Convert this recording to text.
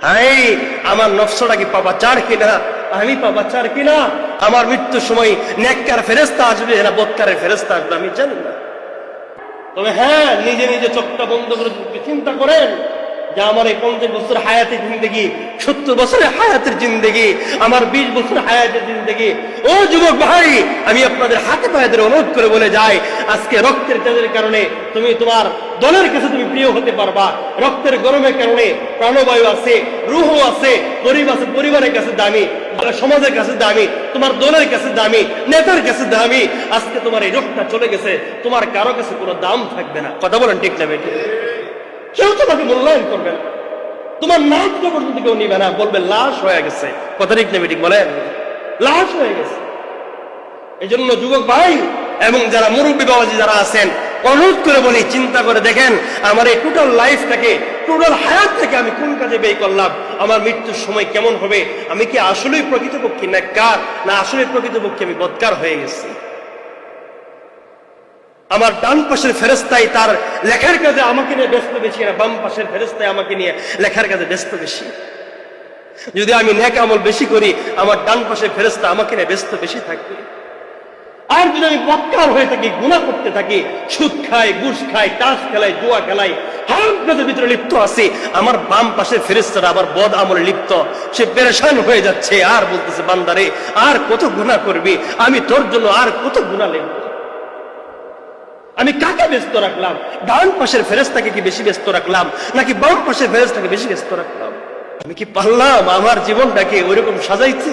High, আমার নফসটা কি পাপাচার কিনা, আমি পাপাচার কিনা, আমার মৃত্যুর সময় নেককার ফেরেশতা আসবে না বদকারের ফেরেশতা আসবে আমি জানি না। তবে হ্যাঁ, নিজে নিজে চোখটা বন্ধ করে চিন্তা করেন যে আমার এই 50 বছর হায়াতের জিন্দেগি, 70 বছরের হায়াতের জিন্দেগি, আমার 20 বছর হায়াতের জিন্দেগি। ও যুবক ভাই, আমি আপনাদের হাতে পায়েদের অনুরোধ করে বলে যাই, আজকে রক্তের তেজের কারণে তুমি তোমার দলের কাছে তুমি প্রিয় হতে পারবা, রক্তের গরমের কারণে প্রাণবায়ু আছে, রুহ আছে, পরিবারের কাছে দামি, সমাজের কাছে দামি, তোমার দলের কাছে দামি, নেতার কাছে দামি। আজকে তোমার এই রক্তটা চলে গেছে, তোমার কারো কাছে কোনো দাম থাকবে না। কথা বলেন ঠিক না বেটি? কেউ তোমাকে মূল্যায়ন করবে না, তোমার নামটা পর্যন্ত কেউ নিবে না, বলবে লাশ হয়ে গেছে। কথা ঠিক না বেটি বলেন? লাশ হয়ে গেছে। এই জন্য যুবক ভাই এবং যারা মুরব্বী বাবাজি যারা আছেন, অনুরোধ করে বলি, চিন্তা করে দেখেন আমার এই টোটাল লাইফটাকে, টোটাল হায়াতটাকে আমি কোন কাজে ব্যয় করলাম, আমার মৃত্যুর সময় কেমন হবে, আমি কি আসলেই প্রকৃতপক্ষে নেককার না আসলে প্রকৃতপক্ষে আমি বদকার হয়ে গেছি। আমার ডান পাশের ফেরেশতাই তার লেখার কাজে আমাকে নিয়ে ব্যস্ত বেশি, না বাম পাশের ফেরেশতাই আমাকে নিয়ে লেখার কাজে ব্যস্ত বেশি। যদি আমি নেক আমল বেশি করি, আমার ডান পাশের ফেরেশতা আমাকে নিয়ে ব্যস্ত বেশি থাকবে। আর যদি আমি বদকার হয়ে থাকি, গুনাহ করতে থাকি, সুদ খাই, ঘুষ খাই, তাস খেলাই, জুয়া খেলাই, হারাম কাজের ভিতরে লিপ্ত আছি, আমার বাম পাশের ফেরেশতারা আবার বদ আমলে লিপ্ত, সে পেরেশান হয়ে যাচ্ছে, আর বলতেছে বান্দারে আর কত গুনাহ করবি, আমি তোর জন্য আর কত গুনাহ লিখব। আমি কাকে ব্যস্ত রাখলাম? ডান পাশের ফেরেশতাকে কি বেশি ব্যস্ত রাখলাম নাকি বাম পাশের ফেরেশতাকে বেশি ব্যস্ত রাখলাম? আমি কি পারলাম আমার জীবনটাকে ওইরকম সাজাইতে?